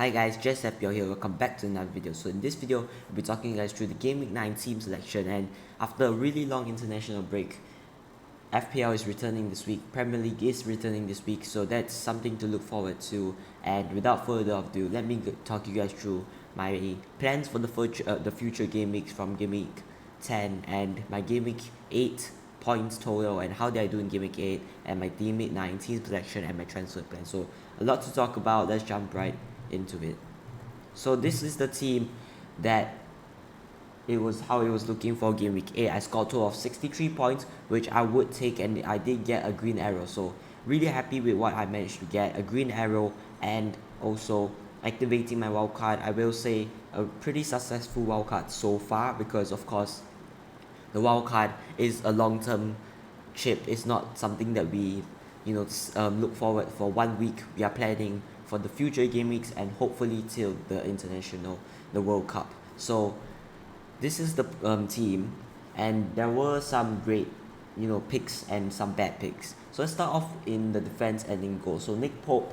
Hi guys, Jess FPL here, welcome back to another video. So in this video, we'll be talking you guys through the Gw9 Team Selection, and after a really long international break, FPL is returning this week, Premier League is returning this week, so that's something to look forward to. And without further ado, let me talk you guys through my plans for the future game weeks from game week 10 and my game week 8 points total and how did I do in game week 8 and my Gw9 Team Selection and my transfer plan. So a lot to talk about, let's jump right into it. So this is the team that it was looking for game week 8. I scored a total of 63 points, which I would take, and I did get a green arrow, so really happy with what I managed to get, a green arrow and also activating my wildcard. I will say a pretty successful wildcard so far, because of course the wildcard is a long-term chip. It's not something that we look forward for 1 week. We are planning for the future game weeks and hopefully till the World Cup. So this is the team, and there were some great picks and some bad picks. So let's start off in the defense and in goal. So Nick Pope,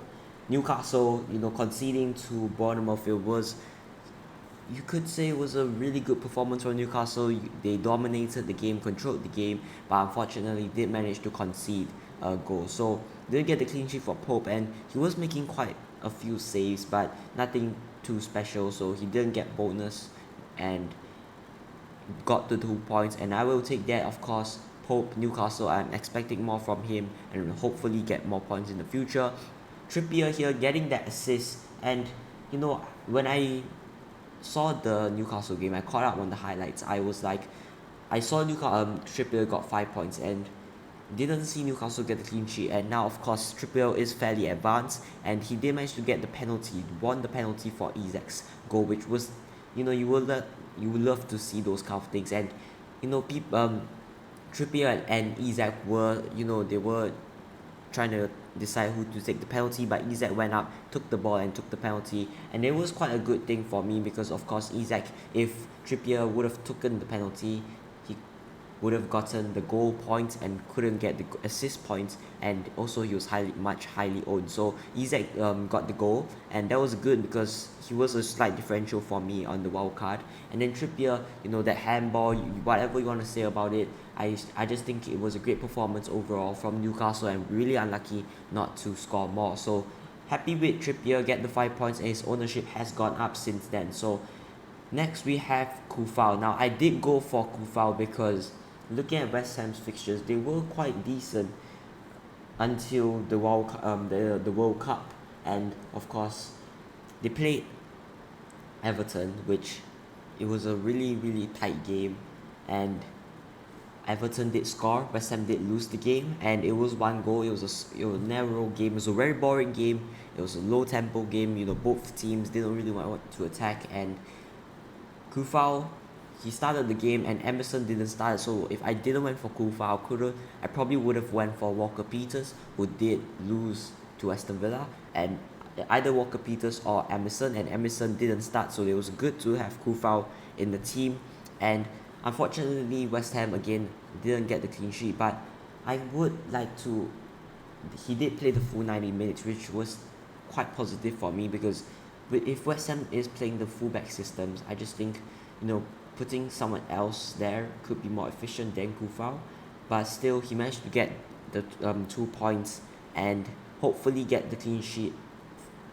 Newcastle, conceding to Bournemouth, you could say it was a really good performance for Newcastle. They dominated the game, controlled the game, but unfortunately did manage to concede a goal. So didn't get the clean sheet for Pope, and he was making quite a few saves, but nothing too special. So he didn't get bonus and got the 2 points, and I will take that. Of course, Pope, Newcastle, I'm expecting more from him and hopefully get more points in the future. Trippier here getting that assist, and when I saw the Newcastle game, I caught up on the highlights. I was like, I saw Trippier got 5 points and didn't see Newcastle get the clean sheet, and now of course Trippier is fairly advanced and he did manage to get the penalty, won the penalty for Isak's goal, which was you would love to see those kind of things. And Trippier and Isak were they were trying to decide who to take the penalty, but Isak went up, took the ball and took the penalty, and it was quite a good thing for me, because of course Isak, if Trippier would have taken the penalty, he would have gotten the goal points and couldn't get the assist points, and also he was highly owned. So Isak got the goal, and that was good because he was a slight differential for me on the wild card. And then Trippier, that handball, whatever you want to say about it, I just think it was a great performance overall from Newcastle, and really unlucky not to score more. So happy with Trippier, get the 5 points, and his ownership has gone up since then. So next we have Kufau. Now I did go for Kufau because looking at West Ham's fixtures, they were quite decent until the World Cup, and of course they played Everton, which it was a really tight game, and Everton did score, West Ham did lose the game, and it was 1 goal. It was a narrow game. It was a very boring game. It was a low tempo game. Both teams didn't really want to attack, and Kufau, he started the game and Emerson didn't start. So if I didn't went for Kufau, I probably would have went for Walker Peters, who did lose to Aston Villa, and either Walker Peters or Emerson, and Emerson didn't start, so it was good to have Kufau in the team. And unfortunately West Ham again didn't get the clean sheet, but I would like to, he did play the full 90 minutes, which was quite positive for me, because if West Ham is playing the fullback systems, I just think putting someone else there could be more efficient than Kufau. But still, he managed to get the 2 points and hopefully get the clean sheet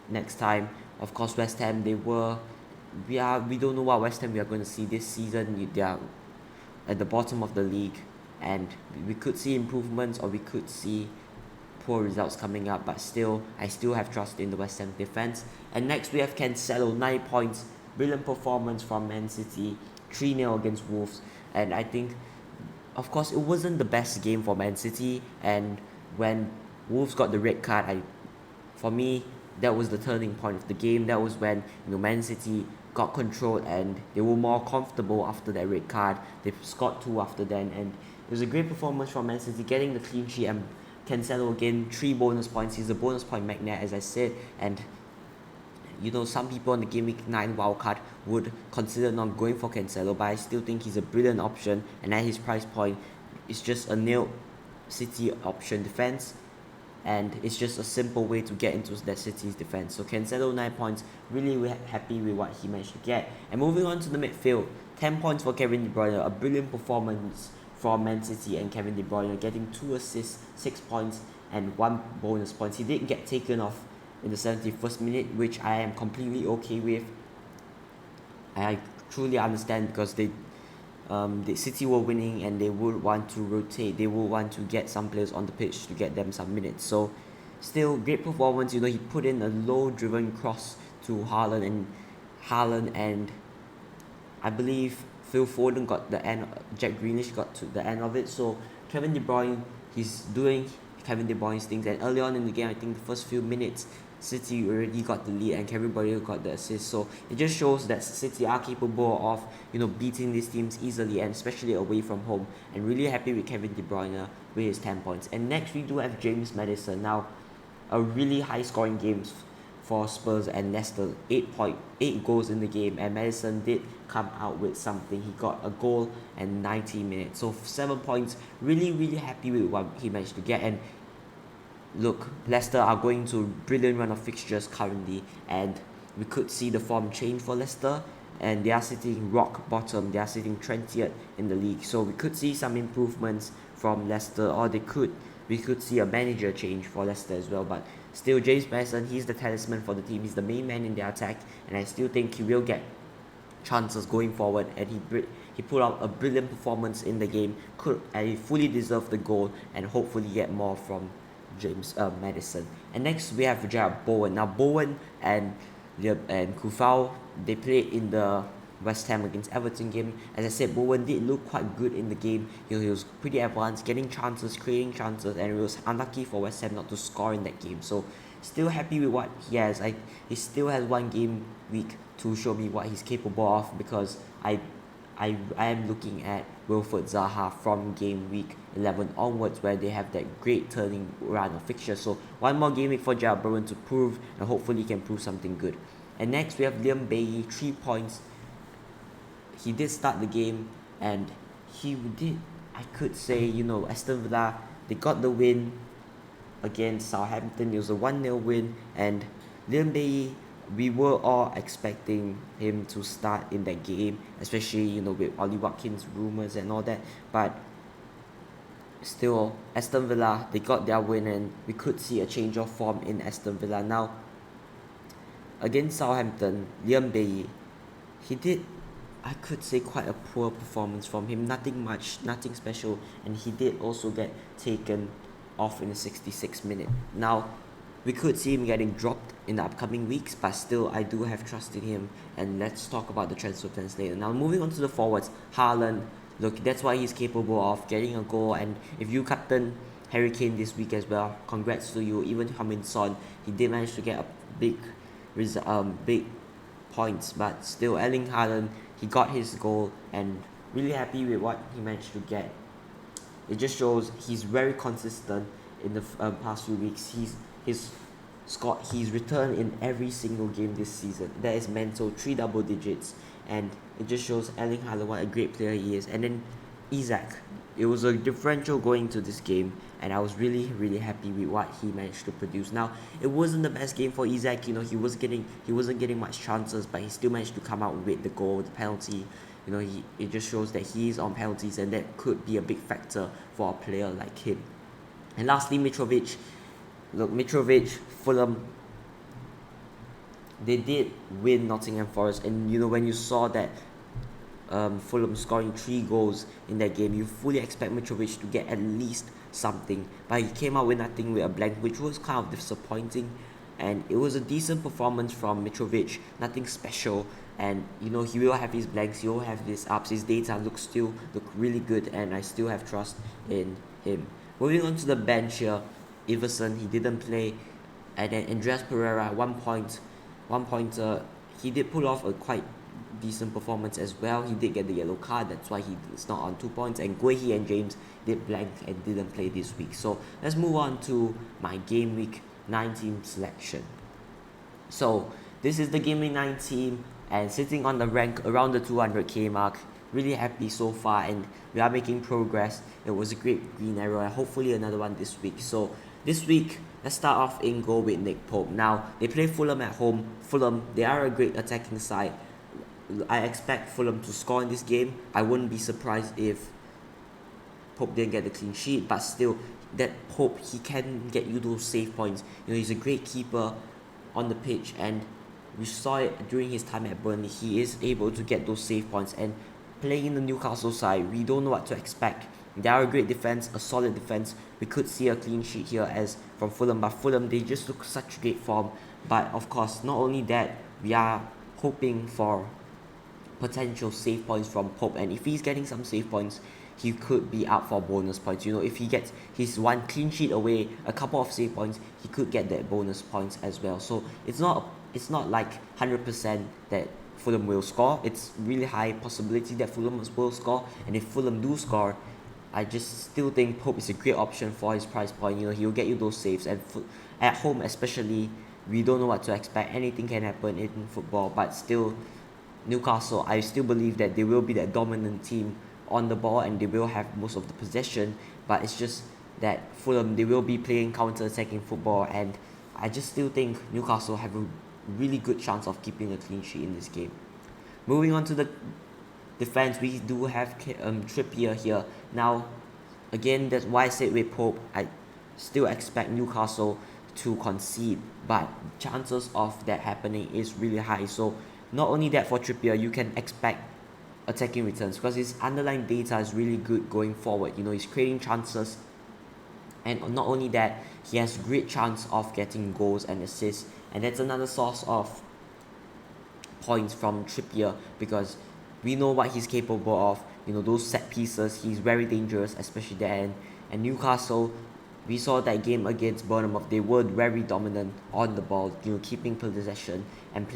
next time. Of course, West Ham, we don't know what West Ham we are going to see this season. They are at the bottom of the league, and we could see improvements or we could see poor results coming up, but still, I still have trust in the West Ham defense. And next we have Cancelo, 9 points, brilliant performance from Man City, 3-0 against Wolves. And I think, of course, it wasn't the best game for Man City, and when Wolves got the red card, for me, that was the turning point of the game. That was when Man City got control and they were more comfortable after that red card. They scored 2 after then, and it was a great performance from Man City, getting the clean sheet. And Cancelo again, 3 bonus points. He's a bonus point magnet, as I said, and some people on the Game Week 9 wildcard would consider not going for Cancelo, but I still think he's a brilliant option, and at his price point, it's just a nil City option defense. and it's just a simple way to get into that City's defense. So Cancelo 9 points, really happy with what he managed to get. And moving on to the midfield, 10 points for Kevin De Bruyne, a brilliant performance from Man City, and Kevin De Bruyne getting 2 assists, 6 points and 1 bonus points. He did get taken off in the 71st minute, which I am completely okay with. I truly understand because the City were winning and they would want to rotate. They would want to get some players on the pitch to get them some minutes. So, still great performance. He put in a low-driven cross to Haaland, and I believe Phil Foden got the end. Jack Grealish got to the end of it. So Kevin De Bruyne, he's doing Kevin De Bruyne's things. And early on in the game, I think the first few minutes, City already got the lead and Kevin De Bruyne got the assist. So it just shows that City are capable of beating these teams easily, and especially away from home. And really happy with Kevin De Bruyne with his 10 points. And next we do have James Madison. Now, a really high scoring game for Spurs and Leicester. 8 goals in the game, and Madison did come out with something. He got a goal and 90 minutes. So 7 points. Really happy with what he managed to get. And look, Leicester are going to a brilliant run of fixtures currently, and we could see the form change for Leicester, and they are sitting rock bottom. They are sitting 20th in the league, so we could see some improvements from Leicester, or we could see a manager change for Leicester as well. But still, James Madison, he's the talisman for the team. He's the main man in their attack, and I still think he will get chances going forward, and he put out a brilliant performance in the game. He fully deserved the goal, and hopefully get more from James Madison. And next we have Jarrod Bowen. Now Bowen and Kufau, they played in the West Ham against Everton game. As I said, Bowen did look quite good in the game. He was pretty advanced, getting chances, creating chances, and it was unlucky for West Ham not to score in that game. So still happy with what he has. He still has one game week to show me what he's capable of, because I am looking at Wilfred Zaha from game week 11 onwards, where they have that great turning run of fixtures. So one more game week for Jarrod Bowen to prove, and hopefully he can prove something good. And next we have Liam Bailey, 3 points. He did start the game, and I could say, Aston Villa, they got the win against Southampton. It was a 1-0 win, and Liam Bailey, we were all expecting him to start in that game, especially with Ollie Watkins rumours and all that. But still, Aston Villa, they got their win, and we could see a change of form in Aston Villa. Now, against Southampton, Liam Bailey, he did, I could say, quite a poor performance from him. Nothing much, nothing special, and he did also get taken off in the 66th minute. Now, we could see him getting dropped in the upcoming weeks, but still, I do have trust in him. And let's talk about the transfer plans later. Now, moving on to the forwards, Haaland. Look, that's why he's capable of getting a goal. And if you captain Harry Kane this week as well, congrats to you. Even Heung-min Son, he did manage to get a big points, but still, Erling Haaland, he got his goal, and really happy with what he managed to get. It just shows he's very consistent in the past few weeks. He's returned in every single game this season. That is mental, 3 double digits, and it just shows Erling Haaland what a great player he is. And then Isak, it was a differential going to this game, and I was really happy with what he managed to produce. Now, it wasn't the best game for Isak. He wasn't getting much chances, but he still managed to come out with the goal, the penalty. It just shows that he is on penalties, and that could be a big factor for a player like him. And lastly, Mitrovic. Look, Mitrovic, Fulham, they did win Nottingham Forest, and when you saw that Fulham scoring 3 goals in that game, you fully expect Mitrovic to get at least something, but he came out with nothing, with a blank, which was kind of disappointing. And it was a decent performance from Mitrovic, nothing special. And he will have his blanks, he will have his ups. His data still look really good, and I still have trust in him. Moving on to the bench here, Iverson, he didn't play, and then Andreas Pereira, 1 pointer. He did pull off a quite decent performance as well. He did get the yellow card, that's why he's not on 2 points. And Gw9 and James did blank and didn't play this week. So let's move on to my game week 9 team selection. So this is the game week 9 team, and sitting on the rank around the 200k mark. Really happy so far, and we are making progress. It was a great green arrow, and hopefully another one this week. So this week, Let's start off in goal with Nick Pope. Now, they play Fulham at home. Fulham, they are a great attacking side. I expect Fulham to score in this game. I wouldn't be surprised if Pope didn't get the clean sheet, but still, that Pope, he can get you those save points. He's a great keeper on the pitch, and we saw it during his time at Burnley. He is able to get those save points, and playing in the Newcastle side, we don't know what to expect. They are a great defense, a solid defense. We could see a clean sheet here as from Fulham, but Fulham, they just look such great form. But of course, not only that, we are hoping for potential save points from Pope, and if he's getting some save points, he could be up for bonus points. If he gets his one clean sheet away, a couple of save points, he could get that bonus points as well. So it's not like 100% that Fulham will score. It's really high possibility that Fulham will score, and if Fulham do score, I just still think Pope is a great option for his price point. He'll get you those saves, and at home especially, we don't know what to expect. Anything can happen in football, but still, Newcastle, I still believe that they will be that dominant team on the ball, and they will have most of the possession, but it's just that Fulham, they will be playing counter-attacking football, and I just still think Newcastle have a really good chance of keeping a clean sheet in this game. Moving on to the defense, we do have Trippier here. Now, again, that's why I said with Pope, I still expect Newcastle to concede, but chances of that happening is really high. So not only that, for Trippier, you can expect attacking returns because his underlying data is really good going forward. He's creating chances, and not only that, he has great chance of getting goals and assists, and that's another source of points from Trippier because we know what he's capable of. Those set pieces, he's very dangerous, especially there. And Newcastle, we saw that game against Bournemouth, they were very dominant on the ball, keeping possession and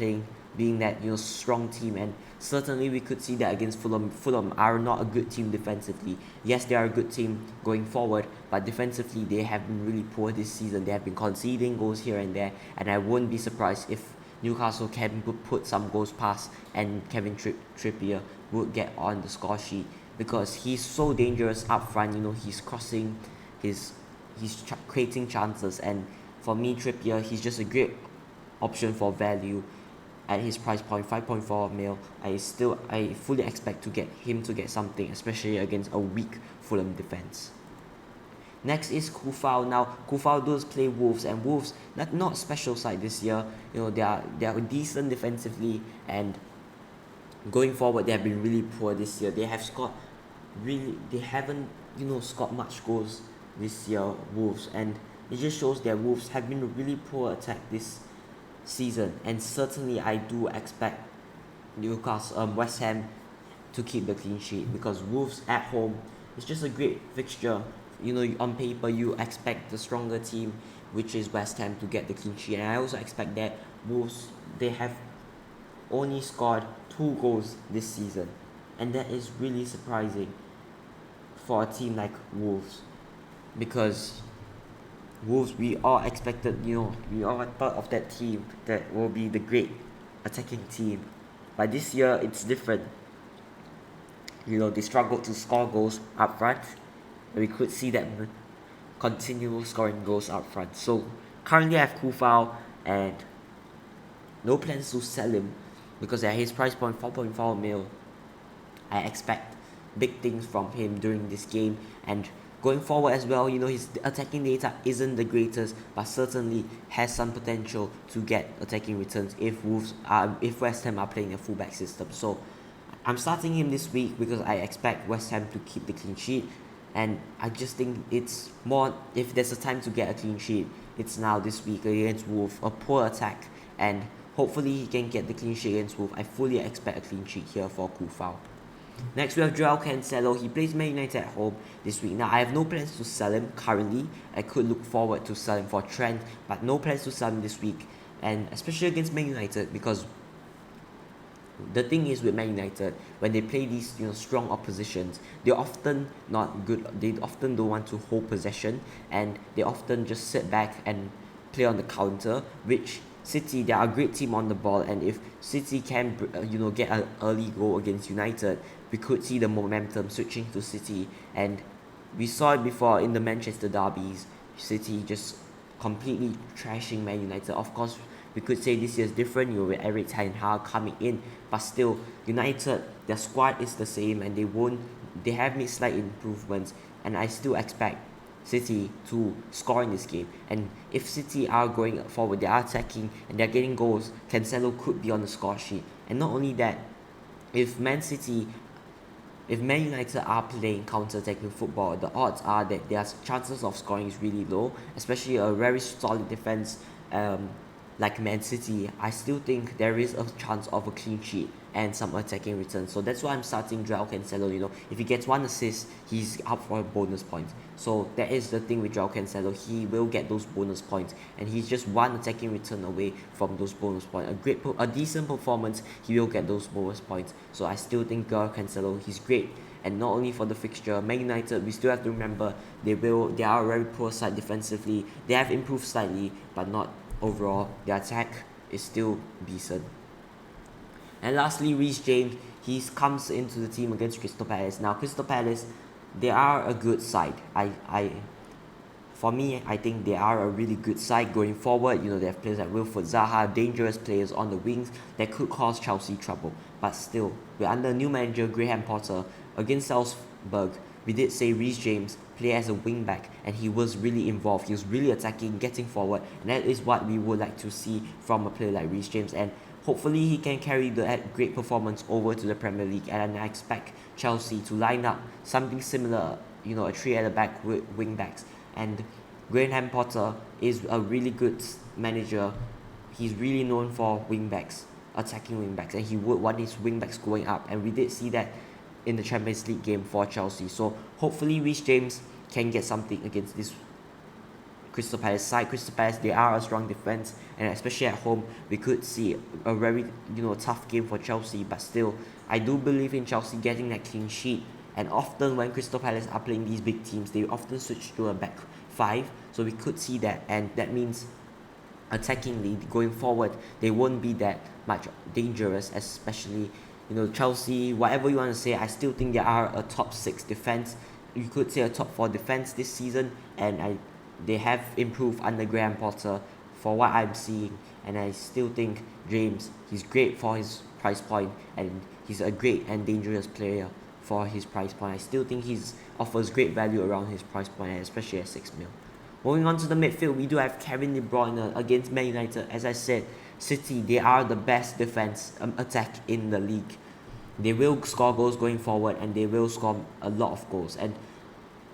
being that strong team, and certainly we could see that against Fulham. Fulham are not a good team defensively. Yes, they are a good team going forward, but defensively they have been really poor this season. They have been conceding goals here and there, and I wouldn't be surprised if Newcastle can put some goals past, and Kevin Trippier would get on the score sheet because he's so dangerous up front. He's crossing, he's creating chances, and for me, Trippier, he's just a great option for value at his price point, 5.4 mil. I fully expect to get him to get something, especially against a weak Fulham defense. Next is Kufau. Now, Kufau does play Wolves, and Wolves, not special side this year. They are decent defensively, and going forward, they have been really poor this year. They haven't scored much goals this year, Wolves, and it just shows that Wolves have been a really poor attack this season, and certainly I do expect West Ham to keep the clean sheet because Wolves at home is just a great fixture. On paper you expect the stronger team, which is West Ham, to get the clean sheet, and I also expect that Wolves, they have only scored 2 goals this season, and that is really surprising for a team like Wolves because Wolves, we all expected, we all thought of that team that will be the great attacking team, but this year it's different. They struggled to score goals up front, and we could see them continue scoring goals up front. So currently I have Kufau, and no plans to sell him because at his price point, 4.4 mil, I expect big things from him during this game, and going forward as well. His attacking data isn't the greatest, but certainly has some potential to get attacking returns if West Ham are playing a fullback system. So I'm starting him this week because I expect West Ham to keep the clean sheet, and I just think it's more, if there's a time to get a clean sheet, it's now this week against Wolves, a poor attack, and hopefully he can get the clean sheet against Wolves. I fully expect a clean sheet here for Kufau. Next, we have Joao Cancelo. He plays Man United at home this week. Now, I have no plans to sell him currently. I could look forward to selling for Trent, but no plans to sell him this week, and especially against Man United, because the thing is with Man United, when they play these strong oppositions, they're often not good. They often don't want to hold possession, and they often just sit back and play on the counter, which City, they are a great team on the ball, and if City can get an early goal against United, we could see the momentum switching to City, and we saw it before in the Manchester derbies. City just completely trashing Man United. Of course, we could say this year is different, with Eric Ten Hag coming in, but still, United, their squad is the same, and they have made slight improvements, and I still expect City to score in this game. And if City are going forward, they are attacking and they're getting goals, Cancelo could be on the score sheet. And not only that, if Man City if Man United are playing counter-attacking football, the odds are that their chances of scoring is really low, especially a very solid defense like Man City. I still think there is a chance of a clean sheet and some attacking returns. So that's why I'm starting Joao Cancelo. If he gets one assist, he's up for a bonus point. So that is the thing with Joao Cancelo. He will get those bonus points, and he's just one attacking return away from those bonus points. A decent performance, he will get those bonus points. So I still think Joao Cancelo, he's great. And not only for the fixture, Man United, we still have to remember they are a very poor side defensively. They have improved slightly, but not overall. Their attack is still decent. And lastly, Reece James, he comes into the team against Crystal Palace. Now, Crystal Palace, they are a good side. For me, I think they are a really good side going forward. They have players like Wilfred Zaha, dangerous players on the wings that could cause Chelsea trouble. But still, we're under new manager Graham Potter against Salzburg. We did say Reece James play as a wing back, and he was really involved. He was really attacking, getting forward, and that is what we would like to see from a player like Reece James. And hopefully he can carry the great performance over to the Premier League, and I expect Chelsea to line up something similar, a three at the back with wing backs. And Graham Potter is a really good manager. He's really known for wing backs, attacking wing backs, and he would want his wing backs going up, and we did see that in the Champions League game for Chelsea. So hopefully Reece James can get something against this Crystal Palace side. Crystal Palace, they are a strong defense, and especially at home, we could see a very tough game for Chelsea. But still, I do believe in Chelsea getting that clean sheet. And often when Crystal Palace are playing these big teams, they often switch to a back five. So we could see that, and that means attackingly going forward, they won't be that much dangerous. Especially, Chelsea, whatever you want to say, I still think they are a top 6 defense. You could say a top 4 defense this season, and they have improved under Graham Potter for what I'm seeing. And I still think James, he's great for his price point, and he's a great and dangerous player for his price point. I still think he offers great value around his price point, especially at 6 mil. Moving on to the midfield, we do have Kevin De Bruyne against Man United. As I said, City, they are the best defense attack in the league. They will score goals going forward, and they will score a lot of goals. And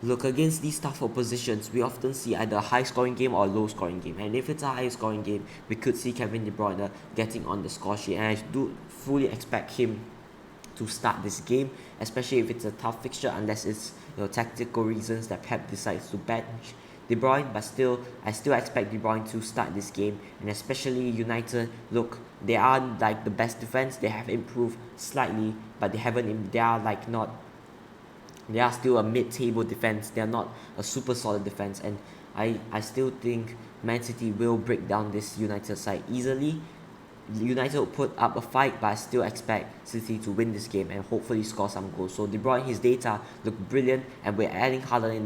look, against these tough oppositions, we often see either a high scoring game or a low scoring game. And if it's a high scoring game, we could see Kevin De Bruyne getting on the score sheet. And I do fully expect him to start this game, especially if it's a tough fixture, unless it's tactical reasons that Pep decides to bench De Bruyne. But still, I still expect De Bruyne to start this game. And especially United, look, they are like the best defense. They have improved slightly, but they are still a mid-table defense. They are not a super solid defense, and I still think Man City will break down this United side easily. United will put up a fight, but I still expect City to win this game and hopefully score some goals. So De Bruyne, his data look brilliant, and we're adding Haaland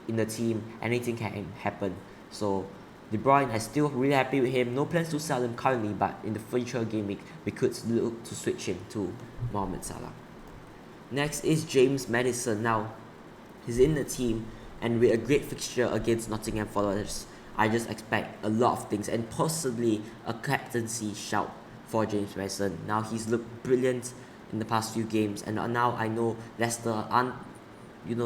in the team. Anything can happen. So De Bruyne, I'm still really happy with him. No plans to sell him currently, but in the future game week, we could look to switch him to Mohamed Salah. Next is James Madison. Now, he's in the team, and with a great fixture against Nottingham Forest, I just expect a lot of things, and possibly a captaincy shout for James Madison. Now, he's looked brilliant in the past few games, and now I know Leicester aren't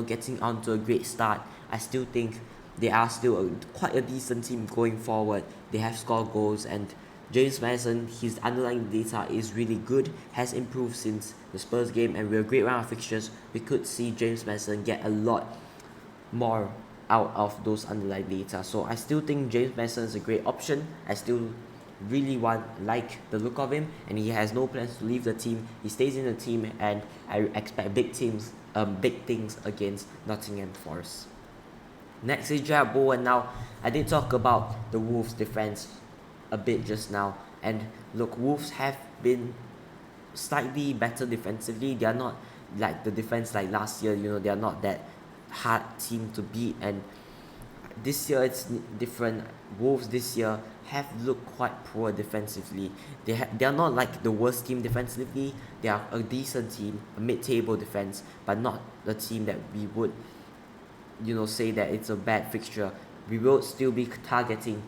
getting onto a great start. I still think they are still quite a decent team going forward. They have scored goals, and James Madison, his underlying data is really good, has improved since the Spurs game, and with a great round of fixtures, we could see James Madison get a lot more out of those underlying data. So I still think James Madison is a great option. I still really like the look of him, and he has no plans to leave the team. He stays in the team, and I expect big things against Nottingham Forest. Next is Jarrod Bowen. Now, I did talk about the Wolves defense a bit just now, and look, Wolves have been slightly better defensively. They are not like the defense like last year. They are not that hard team to beat, and this year it's different. Wolves this year have looked quite poor defensively. They are not like the worst team defensively. They are a decent team, a mid-table defense, but not the team that we would say that it's a bad fixture. We will still be targeting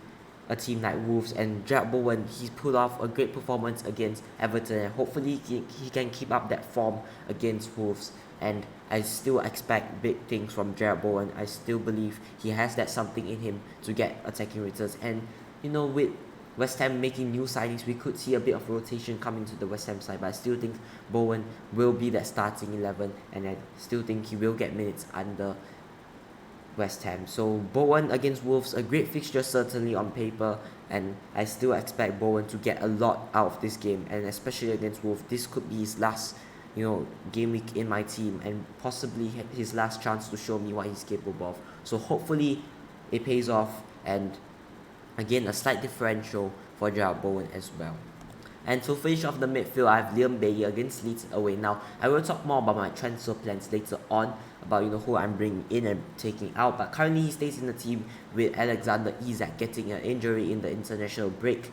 a team like Wolves, and Jared Bowen, he's put off a great performance against Everton, and hopefully he can keep up that form against Wolves. And I still expect big things from Jared Bowen. I still believe he has that something in him to get attacking returns. And with West Ham making new signings, we could see a bit of rotation coming to the West Ham side, but I still think Bowen will be that starting 11, and I still think he will get minutes under West Ham. So Bowen against Wolves, a great fixture certainly on paper, and I still expect Bowen to get a lot out of this game, and especially against Wolves, this could be his last game week in my team, and possibly his last chance to show me what he's capable of. So hopefully it pays off, and again a slight differential for Jared Bowen as well. And to finish off the midfield, I have Liam Bailey against Leeds away. Now, I will talk more about my transfer plans later on, about who I'm bringing in and taking out. But currently, he stays in the team with Alexander Isak getting an injury in the international break.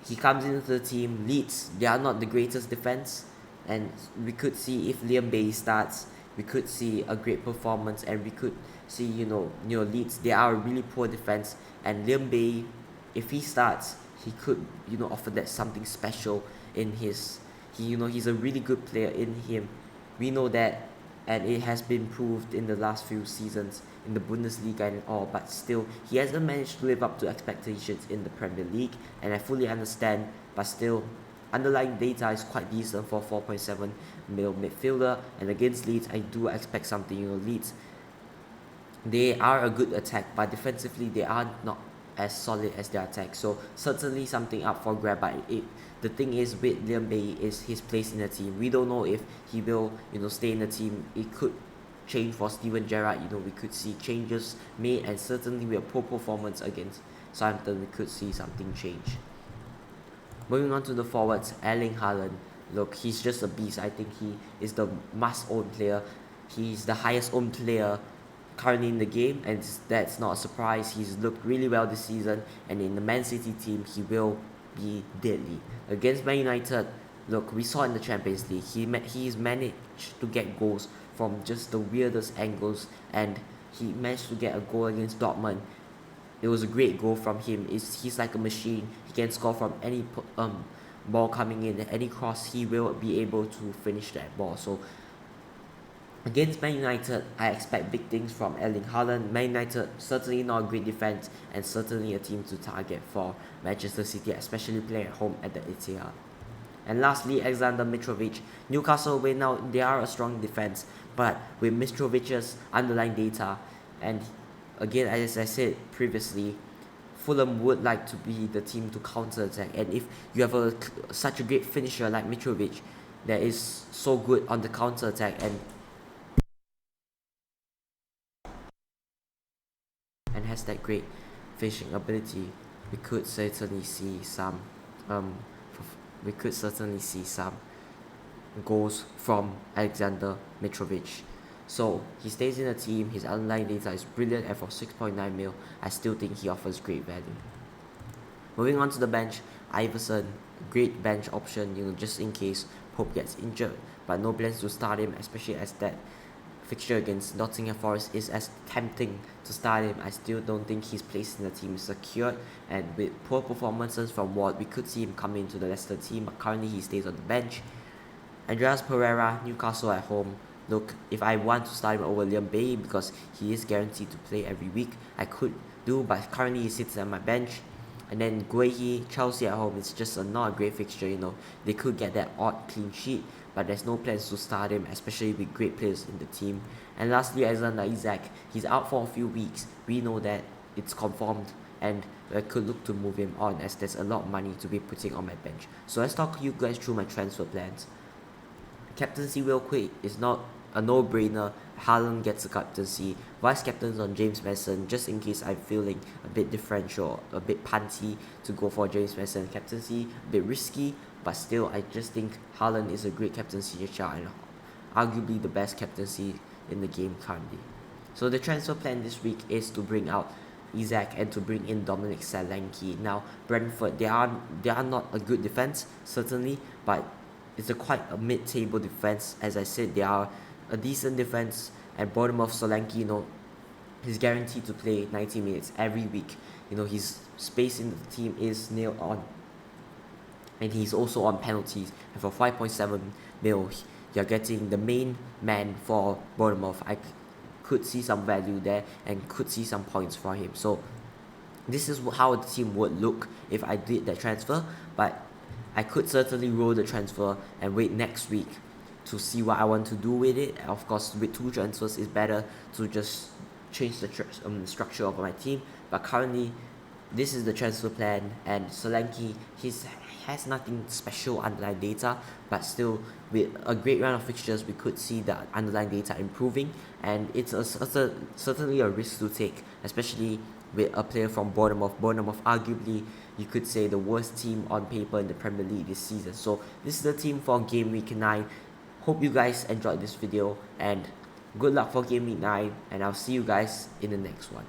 He comes into the team. Leeds, they are not the greatest defense, and we could see if Liam Bailey starts, we could see a great performance, and we could see Leeds, they are a really poor defense, and Liam Bailey, if he starts, he could offer that something special in his he's a really good player in him. We know that, and it has been proved in the last few seasons in the Bundesliga and all, but still he hasn't managed to live up to expectations in the Premier League, and I fully understand, but still underlying data is quite decent for 4.7 mil midfielder, and against Leeds I do expect something. Leeds, they are a good attack, but defensively they are not as solid as their attack, so certainly something up for grab. But the thing is with Liam Bailey is his place in the team. We don't know if he will stay in the team. It could change for Steven Gerrard. We could see changes made, and certainly with a poor performance against Southampton, we could see something change. Moving on to the forwards, Erling Haaland. Look, he's just a beast. I think he is the must-own player. He's the highest owned player currently in the game, and that's not a surprise. He's looked really well this season, and in the Man City team he will be deadly. Against Man United, look, we saw in the Champions League, he's managed to get goals from just the weirdest angles, and he managed to get a goal against Dortmund. It was a great goal from him. He's like a machine. He can score from any ball coming in, any cross he will be able to finish that ball. So against Man United, I expect big things from Erling Haaland. Man United, certainly not a great defense, and certainly a team to target for Manchester City, especially playing at home at the Etihad. And lastly, Alexander Mitrovic. Newcastle away now, they are a strong defense, but with Mitrovic's underlying data, and again, as I said previously, Fulham would like to be the team to counter-attack, and if you have such a great finisher like Mitrovic that is so good on the counter-attack and has that great finishing ability, we could certainly see some goals from Alexander Mitrovic. So he stays in the team. His underlying data is brilliant, and for 6.9 mil, I still think he offers great value. Moving on to the bench, Iverson, great bench option, just in case Pope gets injured, but no plans to start him, especially as that fixture against Nottingham Forest is as tempting to start him. I still don't think his place in the team is secured, and with poor performances from Ward, we could see him come into the Leicester team, but currently he stays on the bench. Andreas Pereira, Newcastle at home. Look, if I want to start him over Liam Bailey because he is guaranteed to play every week, I could do, but currently he sits on my bench. And then Gw9, Chelsea at home, it's just not a great fixture. They could get that odd clean sheet, but there's no plans to start him, especially with great players in the team. And lastly, Alexander Isak, he's out for a few weeks. We know that it's confirmed, and I could look to move him on, as there's a lot of money to be putting on my bench. So let's talk you guys through my transfer plans. Captaincy real quick is not a no-brainer. Haaland gets the captaincy. Vice captains on James Madison, just in case I'm feeling a bit differential, a bit panty to go for James Madison captaincy. A bit risky, but still I just think Haaland is a great captaincy shout, and arguably the best captaincy in the game currently. So the transfer plan this week is to bring out Isaac and to bring in Dominic Solanke. Now Brentford, they are not a good defense certainly, but it's quite a mid-table defense. As I said, they are a decent defense, and Bournemouth Solanke, he's guaranteed to play 90 minutes every week. His space in the team is nailed on, and he's also on penalties. And for 5.7 mil, you're getting the main man for Bournemouth. I could see some value there and could see some points for him. So this is how the team would look if I did the transfer, but I could certainly roll the transfer and wait next week to see what I want to do with it. Of course, with 2 transfers, it's better to just change the structure of my team. But currently, this is the transfer plan, and Solanke, has nothing special underlying data, but still with a great round of fixtures, we could see the underlying data improving, and it's certainly a risk to take, especially with a player from Bournemouth. Bournemouth, arguably, you could say the worst team on paper in the Premier League this season. So this is the team for Game Week 9. Hope you guys enjoyed this video, and good luck for Game Week 9, and I'll see you guys in the next one.